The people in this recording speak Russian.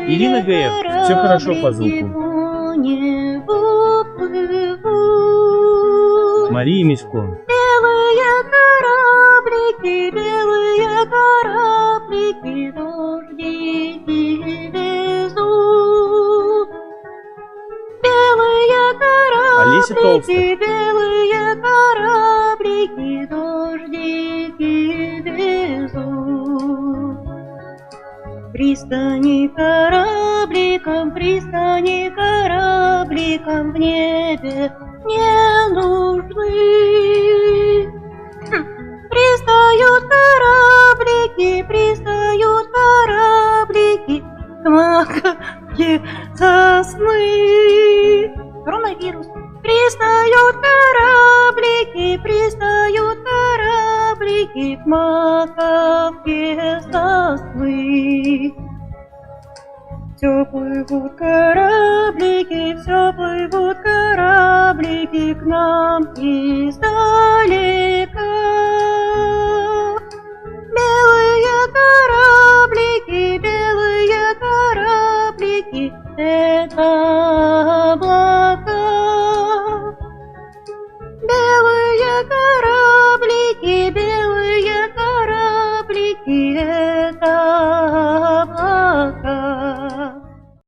Ирина Гаев, все хорошо по звуку. Мария Мисько. Белые кораблики, дождики везут. Белые Олеся Толстая. кораблики, белые кораблики, дождики везут. Пристани корабликам в небе не нужны. Пристают кораблики к макушке сосны. Коронавирус. Пристают кораблики к макушке сосны. Все плывут кораблики к нам издалека. Белые кораблики, это облака. Белые кораблики.